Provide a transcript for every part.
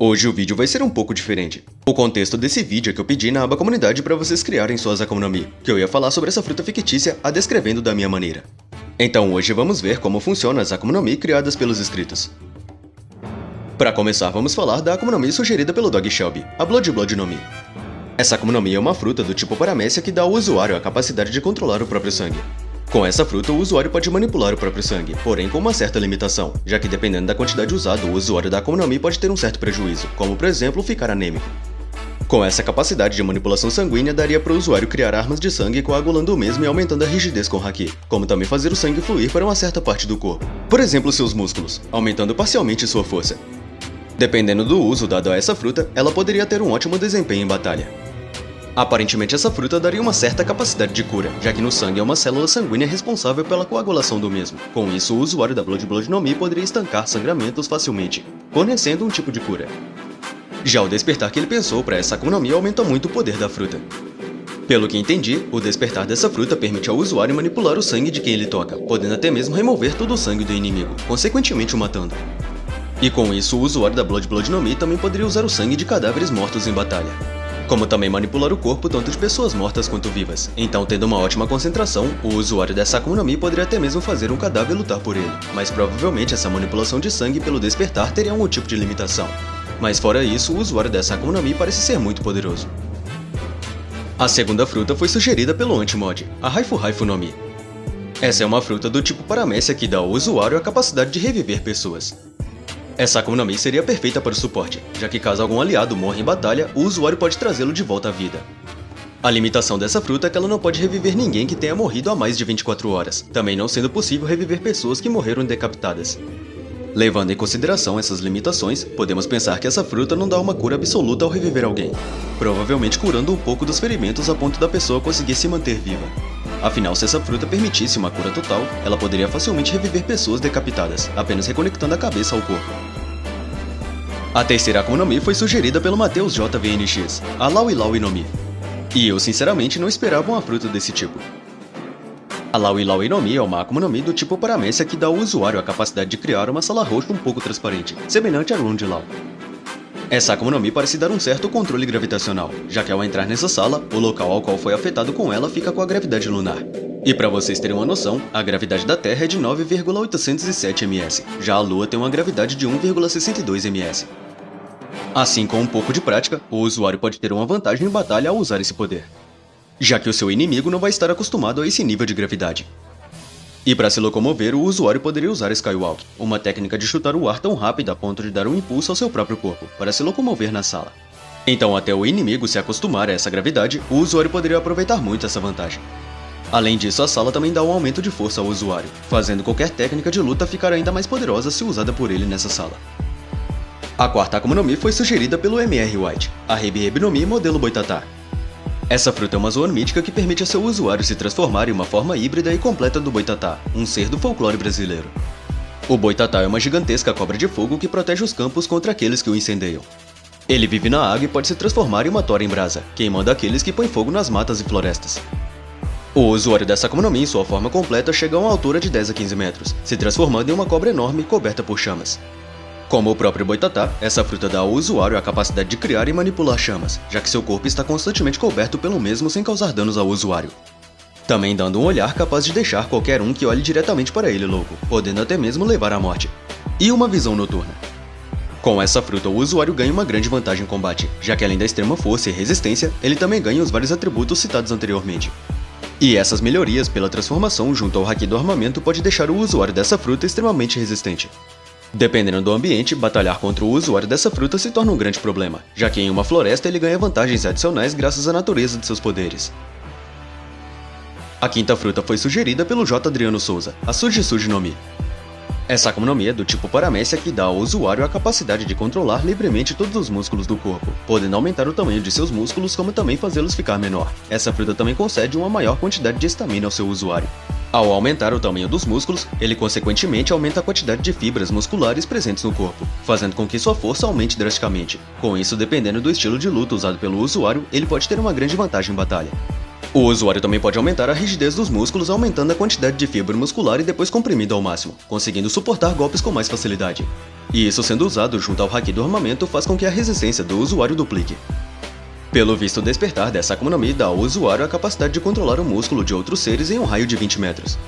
Hoje o vídeo vai ser um pouco diferente. O contexto desse vídeo é que eu pedi na aba comunidade para vocês criarem suas Akuma no Mi, que eu ia falar sobre essa fruta fictícia a descrevendo da minha maneira. Então hoje vamos ver como funcionam as Akuma no Mi criadas pelos inscritos. Para começar, vamos falar da Akuma no Mi sugerida pelo Dog Shelby, a Blood Blood no Mi. Essa Akuma no Mi é uma fruta do tipo Paramécia que dá ao usuário a capacidade de controlar o próprio sangue. Com essa fruta, o usuário pode manipular o próprio sangue, porém com uma certa limitação, já que dependendo da quantidade usada, o usuário da Akuma no Mi pode ter um certo prejuízo, como por exemplo, ficar anêmico. Com essa capacidade de manipulação sanguínea, daria para o usuário criar armas de sangue coagulando o mesmo e aumentando a rigidez com Haki, como também fazer o sangue fluir para uma certa parte do corpo, por exemplo seus músculos, aumentando parcialmente sua força. Dependendo do uso dado a essa fruta, ela poderia ter um ótimo desempenho em batalha. Aparentemente essa fruta daria uma certa capacidade de cura, já que no sangue é uma célula sanguínea responsável pela coagulação do mesmo. Com isso, o usuário da Blood Blood no Mi poderia estancar sangramentos facilmente, fornecendo um tipo de cura. Já o despertar que ele pensou para essa Akuma no Mi aumenta muito o poder da fruta. Pelo que entendi, o despertar dessa fruta permite ao usuário manipular o sangue de quem ele toca, podendo até mesmo remover todo o sangue do inimigo, consequentemente o matando. E com isso, o usuário da Blood Blood no Mi também poderia usar o sangue de cadáveres mortos em batalha, como também manipular o corpo tanto de pessoas mortas quanto vivas. Então, tendo uma ótima concentração, o usuário dessa Akuma no Mi poderia até mesmo fazer um cadáver lutar por ele, mas provavelmente essa manipulação de sangue pelo despertar teria um tipo de limitação. Mas fora isso, o usuário dessa Akuma no Mi parece ser muito poderoso. A segunda fruta foi sugerida pelo Anti-Mod, a Haifu Haifu no Mi. Essa é uma fruta do tipo Paramécia que dá ao usuário a capacidade de reviver pessoas. Essa Akuma no Mi seria perfeita para o suporte, já que caso algum aliado morra em batalha, o usuário pode trazê-lo de volta à vida. A limitação dessa fruta é que ela não pode reviver ninguém que tenha morrido há mais de 24 horas, também não sendo possível reviver pessoas que morreram decapitadas. Levando em consideração essas limitações, podemos pensar que essa fruta não dá uma cura absoluta ao reviver alguém, provavelmente curando um pouco dos ferimentos a ponto da pessoa conseguir se manter viva. Afinal, se essa fruta permitisse uma cura total, ela poderia facilmente reviver pessoas decapitadas, apenas reconectando a cabeça ao corpo. A terceira Akuma no Mi foi sugerida pelo Matheus JVNX, a Laui Laui no Mi. E eu sinceramente não esperava uma fruta desse tipo. A Laui Laui no Mi é uma Akuma no Mi do tipo Paramécia que dá ao usuário a capacidade de criar uma sala roxa um pouco transparente, semelhante a Round Law. Essa Akuma no Mi parece dar um certo controle gravitacional, já que ao entrar nessa sala, o local ao qual foi afetado com ela fica com a gravidade lunar. E para vocês terem uma noção, a gravidade da Terra é de 9,807 ms, já a Lua tem uma gravidade de 1,62 ms. Assim, com um pouco de prática, o usuário pode ter uma vantagem em batalha ao usar esse poder, já que o seu inimigo não vai estar acostumado a esse nível de gravidade. E para se locomover, o usuário poderia usar Skywalk, uma técnica de chutar o ar tão rápido a ponto de dar um impulso ao seu próprio corpo, para se locomover na sala. Então, até o inimigo se acostumar a essa gravidade, o usuário poderia aproveitar muito essa vantagem. Além disso, a sala também dá um aumento de força ao usuário, fazendo qualquer técnica de luta ficar ainda mais poderosa se usada por ele nessa sala. A quarta Akuma no Mi foi sugerida pelo MR White, a Hebi Hebi no Mi modelo Boitatá. Essa fruta é uma zoan mítica que permite a seu usuário se transformar em uma forma híbrida e completa do Boitatá, um ser do folclore brasileiro. O Boitatá é uma gigantesca cobra de fogo que protege os campos contra aqueles que o incendeiam. Ele vive na água e pode se transformar em uma tora em brasa, queimando aqueles que põem fogo nas matas e florestas. O usuário dessa Akuma no Mi em sua forma completa chega a uma altura de 10 a 15 metros, se transformando em uma cobra enorme coberta por chamas. Como o próprio Boitatá, essa fruta dá ao usuário a capacidade de criar e manipular chamas, já que seu corpo está constantemente coberto pelo mesmo sem causar danos ao usuário. Também dando um olhar capaz de deixar qualquer um que olhe diretamente para ele louco, podendo até mesmo levar à morte. E uma visão noturna. Com essa fruta, o usuário ganha uma grande vantagem em combate, já que além da extrema força e resistência, ele também ganha os vários atributos citados anteriormente. E essas melhorias pela transformação junto ao Haki do armamento pode deixar o usuário dessa fruta extremamente resistente. Dependendo do ambiente, batalhar contra o usuário dessa fruta se torna um grande problema, já que em uma floresta ele ganha vantagens adicionais graças à natureza de seus poderes. A quinta fruta foi sugerida pelo J. Adriano Souza, a Suji Suji no Mi. Essa Akuma no Mi é do tipo Paramécia que dá ao usuário a capacidade de controlar livremente todos os músculos do corpo, podendo aumentar o tamanho de seus músculos como também fazê-los ficar menor. Essa fruta também concede uma maior quantidade de estamina ao seu usuário. Ao aumentar o tamanho dos músculos, ele consequentemente aumenta a quantidade de fibras musculares presentes no corpo, fazendo com que sua força aumente drasticamente. Com isso, dependendo do estilo de luta usado pelo usuário, ele pode ter uma grande vantagem em batalha. O usuário também pode aumentar a rigidez dos músculos aumentando a quantidade de fibra muscular e depois comprimido ao máximo, conseguindo suportar golpes com mais facilidade. e isso sendo usado junto ao haki do armamento faz com que a resistência do usuário duplique. Pelo visto, o despertar dessa Akuma no Mi dá ao usuário a capacidade de controlar o músculo de outros seres em um raio de 20 metros.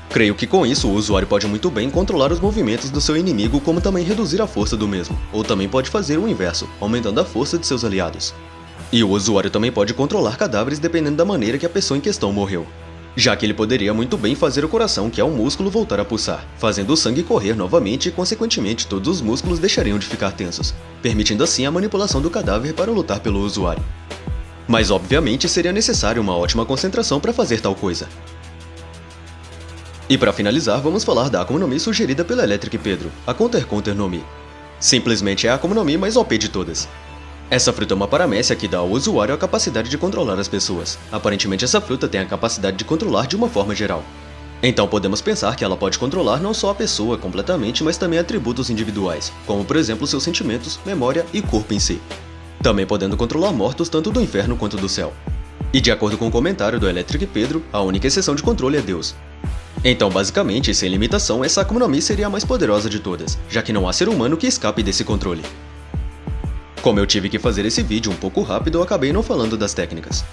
Creio que com isso o usuário pode muito bem controlar os movimentos do seu inimigo, como também reduzir a força do mesmo, ou também pode fazer o inverso, aumentando a força de seus aliados. E o usuário também pode controlar cadáveres dependendo da maneira que a pessoa em questão morreu, já que ele poderia muito bem fazer o coração, que é um músculo, voltar a pulsar, fazendo o sangue correr novamente e consequentemente todos os músculos deixariam de ficar tensos, permitindo assim a manipulação do cadáver para lutar pelo usuário. Mas obviamente seria necessário uma ótima concentração para fazer tal coisa. E para finalizar, vamos falar da Akuma no Mi sugerida pela Electric Pedro, a Counter Counter no Mi. Simplesmente é a Akuma no Mi mais OP de todas. Essa fruta é uma paramécia que dá ao usuário a capacidade de controlar as pessoas. Aparentemente essa fruta tem a capacidade de controlar de uma forma geral. Então podemos pensar que ela pode controlar não só a pessoa completamente, mas também atributos individuais, como por exemplo seus sentimentos, memória e corpo em si. Também podendo controlar mortos tanto do inferno quanto do céu. E de acordo com o comentário do Electric Pedro, a única exceção de controle é Deus. Então basicamente, sem limitação, essa Akuma no Mi seria a mais poderosa de todas, já que não há ser humano que escape desse controle. Como eu tive que fazer esse vídeo um pouco rápido, eu acabei não falando das técnicas.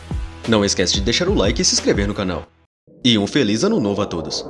Não esquece de deixar o like e se inscrever no canal. E um feliz ano novo a todos!